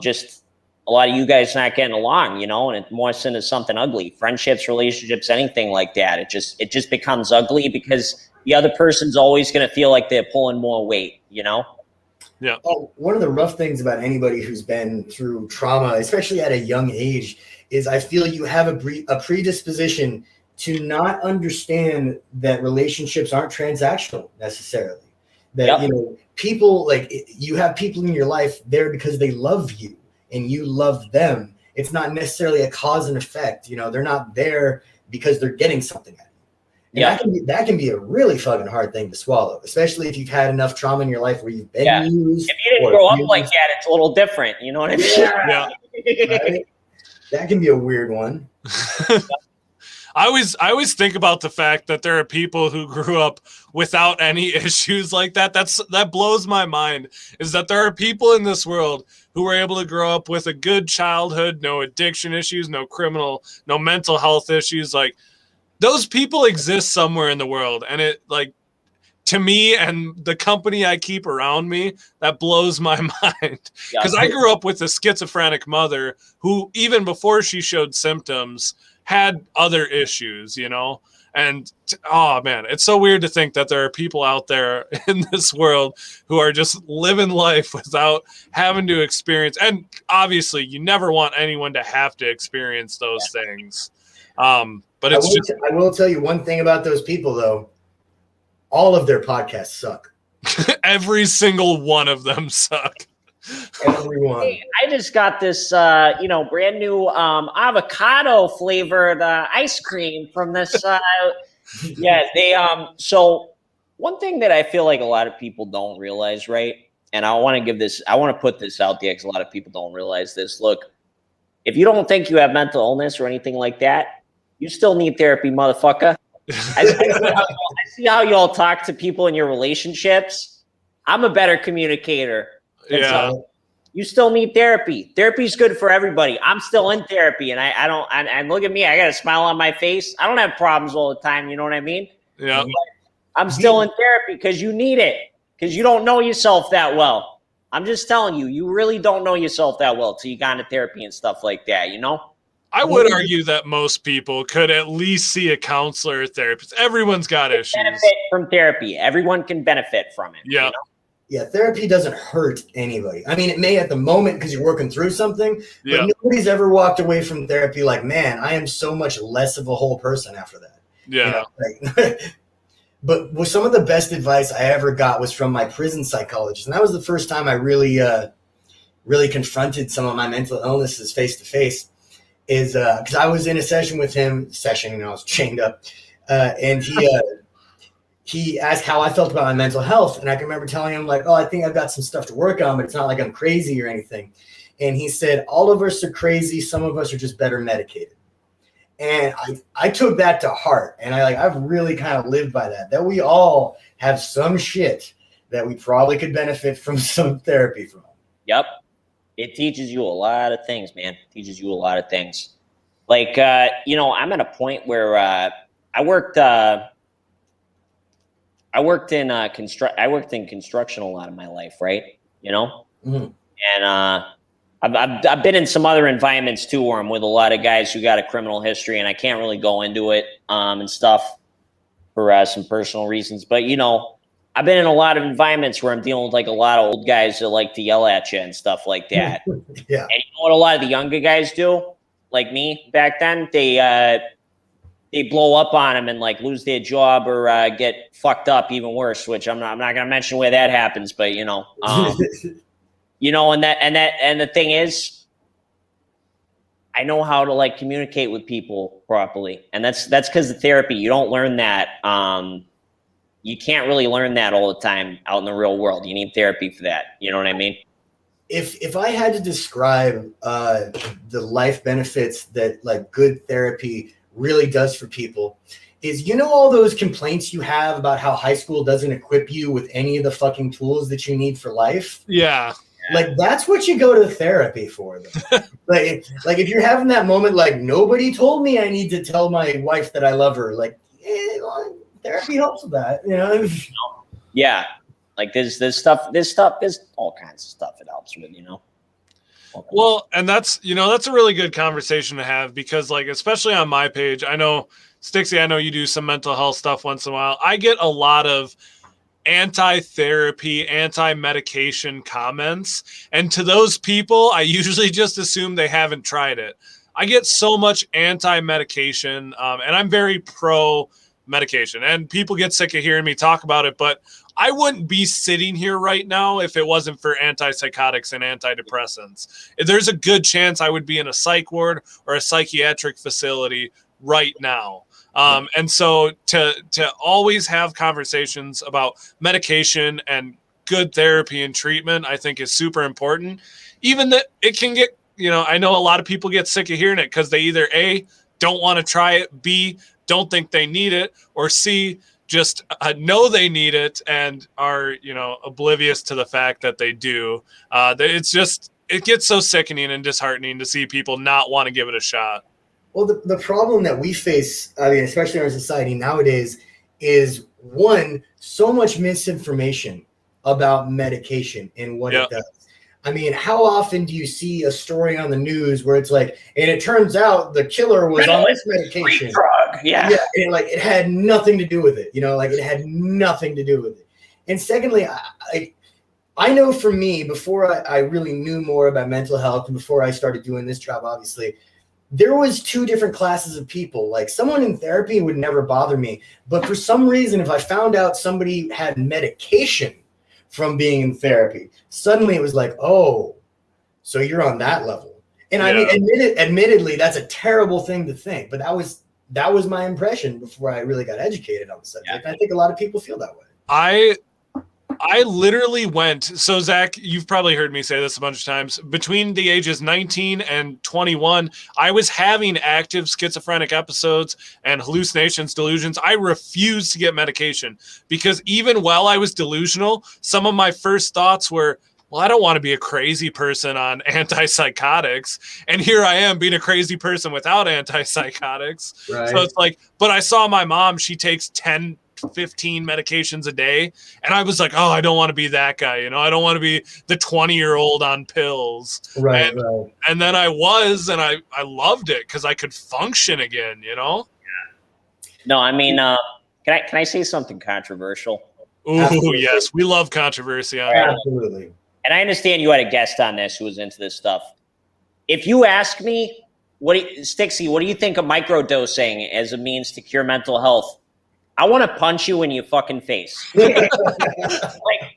just a lot of you guys not getting along, you know, and it morphs into something ugly. Friendships, relationships, anything like that. It just becomes ugly because the other person's always going to feel like they're pulling more weight, you know? Yeah. Oh, one of the rough things about anybody who's been through trauma, especially at a young age, is I feel you have a predisposition to not understand that relationships aren't transactional necessarily. That, people, like, you have people in your life there because they love you and you love them. It's not necessarily a cause and effect. They're not there because they're getting something out of you. And that can be a really fucking hard thing to swallow, especially if you've had enough trauma in your life where you've been used. If you didn't grow up like that, it's a little different. You know what I mean? Yeah. Right? That can be a weird one. I always think about the fact that there are people who grew up without any issues like that. That blows my mind, is that there are people in this world who were able to grow up with a good childhood, no addiction issues, no mental health issues. Like, those people exist somewhere in the world. And it, like, to me and the company I keep around me, that blows my mind. Because I grew up with a schizophrenic mother who, even before she showed symptoms, had other issues, and oh man, it's so weird to think that there are people out there in this world who are just living life without having to experience. And obviously you never want anyone to have to experience those things. But I will tell you one thing about those people though. All of their podcasts suck. Every single one of them suck. Everyone. Hey, I just got this, brand new avocado flavored ice cream from this. So one thing that I feel like a lot of people don't realize, right? And I want to put this out there because a lot of people don't realize this. Look, if you don't think you have mental illness or anything like that, you still need therapy, motherfucker. I see how y'all talk to people in your relationships. I'm a better communicator. Yeah. You still need therapy. Therapy's good for everybody. I'm still in therapy, and I don't. And look at me. I got a smile on my face. I don't have problems all the time. You know what I mean? Yeah. But I'm still in therapy because you need it. Because you don't know yourself that well. I'm just telling you, you really don't know yourself that well till you got into therapy and stuff like that. I would argue that most people could at least see a counselor or therapist. Everyone's got issues. Benefit from therapy. Everyone can benefit from it. Yeah. Yeah, therapy doesn't hurt anybody. I mean, it may at the moment because you're working through something, but nobody's ever walked away from therapy like, man, I am so much less of a whole person after that. Yeah. But with some of the best advice I ever got was from my prison psychologist. And that was the first time I really confronted some of my mental illnesses face to face, is because I was in a session with him, I was chained up, and he asked how I felt about my mental health. And I can remember telling him, like, oh, I think I've got some stuff to work on, but it's not like I'm crazy or anything. And he said, all of us are crazy. Some of us are just better medicated. And I took that to heart. And I've really kind of lived by that we all have some shit that we probably could benefit from some therapy from. Yep. It teaches you a lot of things, man. It teaches you a lot of things. Like, I'm at a point where I worked in construction a lot of my life, right? Mm-hmm. And I've been in some other environments too, where I'm with a lot of guys who got a criminal history, and I can't really go into it and stuff for some personal reasons. But I've been in a lot of environments where I'm dealing with like a lot of old guys that like to yell at you and stuff like that. Yeah. And you know what a lot of the younger guys do, like me back then, they blow up on them and like lose their job or get fucked up even worse, which I'm not going to mention where that happens, but and the thing is, I know how to like communicate with people properly. And that's because of therapy. You don't learn that. You can't really learn that all the time out in the real world. You need therapy for that. You know what I mean? If I had to describe the life benefits that like good therapy really does for people, is all those complaints you have about how high school doesn't equip you with any of the fucking tools that you need for life? Yeah. Like, that's what you go to therapy for. like if you're having that moment, like, nobody told me I need to tell my wife that I love her. Like, therapy helps with that, Yeah. Like there's all kinds of stuff it helps with, Well, and that's a really good conversation to have, because like, especially on my page, I know Stixie, I know you do some mental health stuff once in a while. I get a lot of anti-therapy, anti-medication comments. And to those people, I usually just assume they haven't tried it. I get so much anti-medication, and I'm very pro-medication. And people get sick of hearing me talk about it, but I wouldn't be sitting here right now if it wasn't for antipsychotics and antidepressants. There's a good chance I would be in a psych ward or a psychiatric facility right now. And so to always have conversations about medication and good therapy and treatment, I think is super important. Even that it can get, I know a lot of people get sick of hearing it because they either A, don't want to try it, B, don't think they need it, or C, just know they need it and are, oblivious to the fact that they do. It gets so sickening and disheartening to see people not want to give it a shot. Well, the problem that we face, especially in our society nowadays, is one, so much misinformation about medication and what it does. How often do you see a story on the news where it's like, and it turns out the killer was on this medication. Drug. Yeah. And it had nothing to do with it. It had nothing to do with it. And secondly, I know for me, before I really knew more about mental health and before I started doing this job, obviously, there was two different classes of people. Like someone in therapy would never bother me. But for some reason, if I found out somebody had medication from being in therapy, suddenly it was like, oh, so you're on that level. And admittedly, that's a terrible thing to think. But that was my impression before I really got educated on the subject. Yeah. I think a lot of people feel that way. I literally went, so Zach, you've probably heard me say this a bunch of times, between the ages 19 and 21, I was having active schizophrenic episodes and hallucinations, delusions. I refused to get medication because even while I was delusional, some of my first thoughts were, well, I don't want to be a crazy person on antipsychotics. And here I am being a crazy person without antipsychotics. Right. So it's like, but I saw my mom, she takes 10 15 medications a day, and I was like, oh, I don't want to be that guy, I don't want to be the 20-year-old on pills. Right. And then I was, and I loved it because I could function again. No, can I say something controversial? Ooh, absolutely. Yes, we love controversy on that. Absolutely. And I understand you had a guest on this who was into this stuff. If you ask me, Stixie, what do you think of microdosing as a means to cure mental health? I want to punch you in your fucking face. Because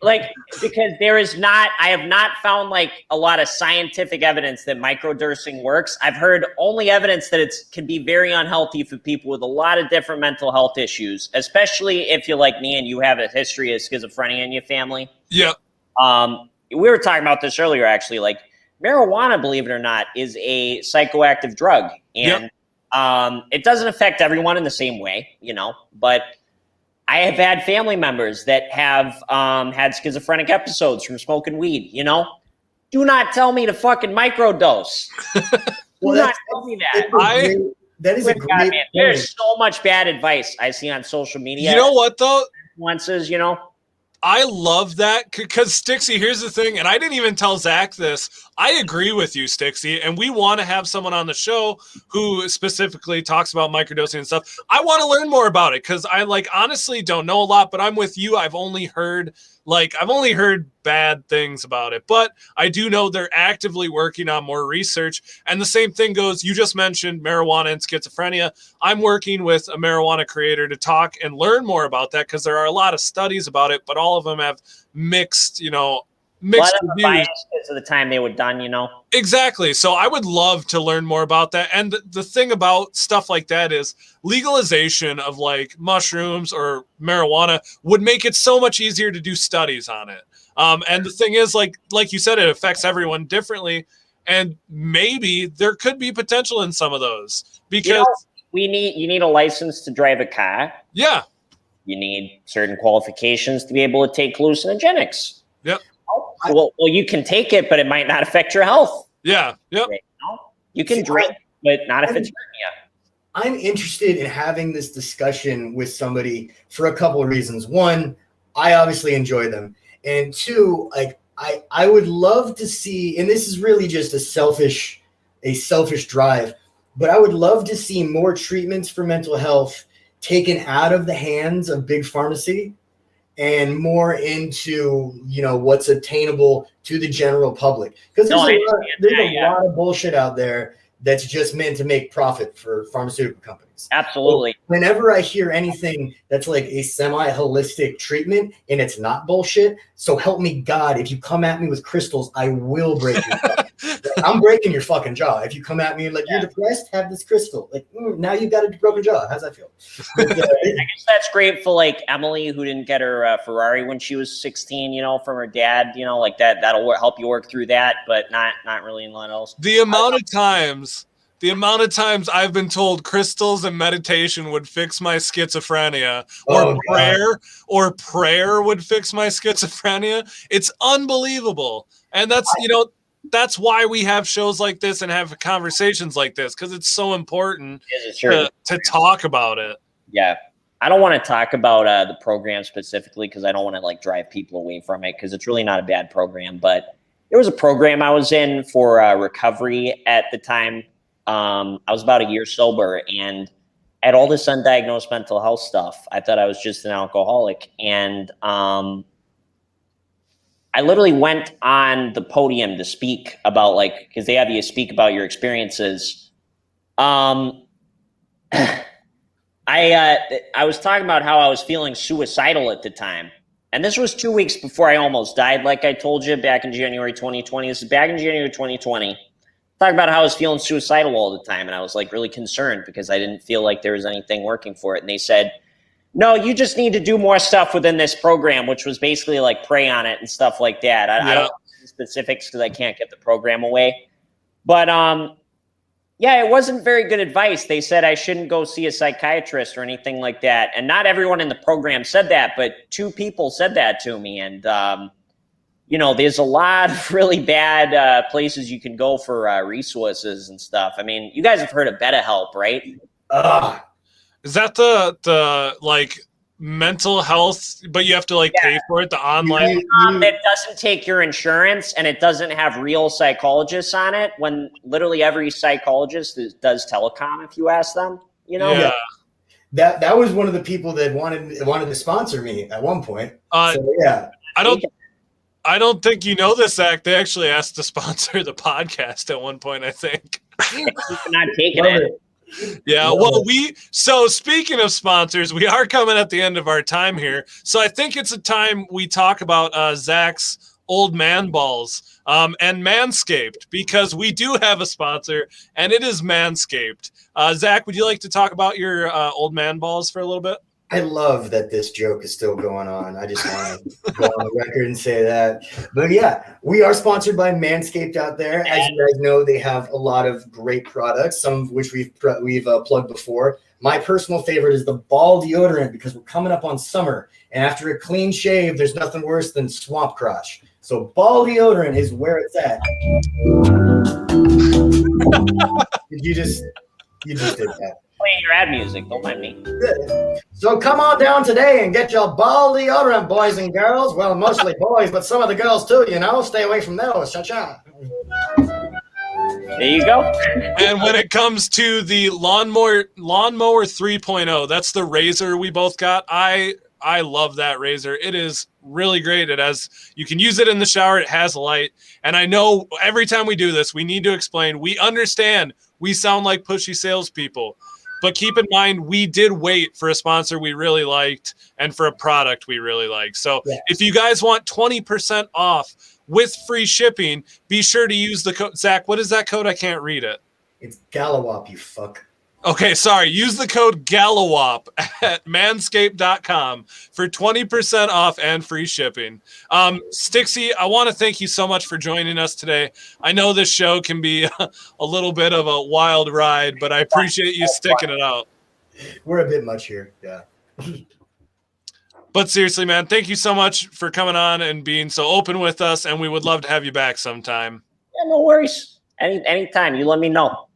I have not found a lot of scientific evidence that microdosing works. I've heard only evidence that it can be very unhealthy for people with a lot of different mental health issues, especially if you're like me and you have a history of schizophrenia in your family. Yeah. We were talking about this earlier, actually. Marijuana, believe it or not, is a psychoactive drug. And it doesn't affect everyone in the same way, but I have had family members that have had schizophrenic episodes from smoking weed, Do not tell me to fucking microdose. Do not tell me that. That is a great point. There's so much bad advice I see on social media. You know what, though? Influences, I love that because Stixie, here's the thing, and I didn't even tell Zach this. I agree with you, Stixie, and we want to have someone on the show who specifically talks about microdosing and stuff. I want to learn more about it because I honestly don't know a lot, but I'm with you. I've only heard bad things about it, but I do know they're actively working on more research. And the same thing goes, you just mentioned marijuana and schizophrenia. I'm working with a marijuana creator to talk and learn more about that because there are a lot of studies about it, but all of them have mixed reviews. Because of the time they were done, Exactly. So I would love to learn more about that. And the thing about stuff like that is legalization of mushrooms or marijuana would make it so much easier to do studies on it. And the thing is, like you said, it affects everyone differently. And maybe there could be potential in some of those because you need a license to drive a car. Yeah. You need certain qualifications to be able to take hallucinogenics. Yep. Well, you can take it, but it might not affect your health. Yeah. Yep. You can drink, but not if it's hurting you. I'm interested in having this discussion with somebody for a couple of reasons. One, I obviously enjoy them. And two, I would love to see, and this is really just a selfish drive, but I would love to see more treatments for mental health taken out of the hands of big pharmacy and more into, what's attainable to the general public. Because there's a lot of bullshit out there that's just meant to make profit for pharmaceutical companies. Absolutely. So whenever I hear anything that's like a semi-holistic treatment and it's not bullshit, so help me God, if you come at me with crystals, I will break your jaw. I'm breaking your fucking jaw. If you come at me like, you're depressed, have this crystal. Like, now you've got a broken jaw. How's that feel? But, I guess that's great for like Emily, who didn't get her Ferrari when she was 16, from her dad, like that'll help you work through that, but not really in a lot else. The amount of times I've been told crystals and meditation would fix my schizophrenia, or prayer would fix my schizophrenia. It's unbelievable. And that's why we have shows like this and have conversations like this, because it's so important to talk about it. Yeah. I don't want to talk about the program specifically because I don't want to like drive people away from it, because it's really not a bad program. But there was a program I was in for recovery at the time. I was about a year sober and I had all this undiagnosed mental health stuff. I thought I was just an alcoholic. And I literally went on the podium to speak about because they have you speak about your experiences. I was talking about how I was feeling suicidal at the time. And this was 2 weeks before I almost died, like I told you, back in January 2020. This is back in January 2020. Talking about how I was feeling suicidal all the time. And I was really concerned because I didn't feel like there was anything working for it. And they said, no, you just need to do more stuff within this program, which was basically pray on it and stuff like that. I don't know the specifics because I can't get the program away. But it wasn't very good advice. They said I shouldn't go see a psychiatrist or anything like that. And not everyone in the program said that, but 2 people said that to me. And, there's a lot of really bad places you can go for resources and stuff. I mean, you guys have heard of BetterHelp, right? Is that the mental health, but you have to pay for it, the online? It doesn't take your insurance and it doesn't have real psychologists on it, when literally every psychologist does telecom if you ask them, Yeah. That was one of the people that wanted to sponsor me at one point. I don't think you know this, Zach. They actually asked to sponsor the podcast at one point, I think. Not taking it. Yeah, well, so speaking of sponsors, we are coming at the end of our time here. So I think it's a time we talk about Zach's old man balls and Manscaped, because we do have a sponsor, and it is Manscaped. Zach, would you like to talk about your old man balls for a little bit? I love that this joke is still going on. I just want to go on the record and say that. But yeah, we are sponsored by Manscaped out there. As you guys know, they have a lot of great products, some of which we've plugged before. My personal favorite is the ball deodorant, because we're coming up on summer, and after a clean shave, there's nothing worse than swamp crotch. So ball deodorant is where it's at. You just did that. Playing your ad music, don't mind me. Good. So come on down today and get your ball deodorant, boys and girls. Well, mostly boys, but some of the girls too, Stay away from those. Cha-cha. There you go. And when it comes to the lawnmower 3.0, that's the razor we both got. I love that razor. It is really great. You can use it in the shower. It has a light. And I know every time we do this, we need to explain. We understand we sound like pushy salespeople. But keep in mind, we did wait for a sponsor we really liked and for a product we really like. So if you guys want 20% off with free shipping, be sure to use the code. Zach, what is that code? I can't read it. It's Gallowop, you fuck. Okay, sorry. Use the code Gallowop at manscaped.com for 20% off and free shipping. Stixie, I want to thank you so much for joining us today. I know this show can be a little bit of a wild ride, but I appreciate you sticking it out. We're a bit much here, yeah. But seriously, man, thank you so much for coming on and being so open with us, and we would love to have you back sometime. Yeah, no worries. Anytime, you let me know.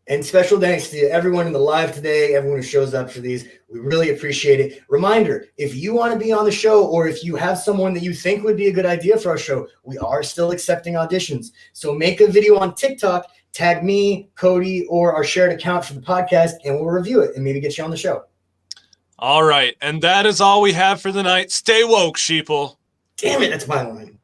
And special thanks to everyone in the live today, everyone who shows up for these. We really appreciate it. Reminder, if you want to be on the show, or if you have someone that you think would be a good idea for our show, we are still accepting auditions. So make a video on TikTok, tag me, Kody, or our shared account for the podcast, and we'll review it and maybe get you on the show. All right. And that is all we have for the night. Stay woke, sheeple. Damn it, that's my line.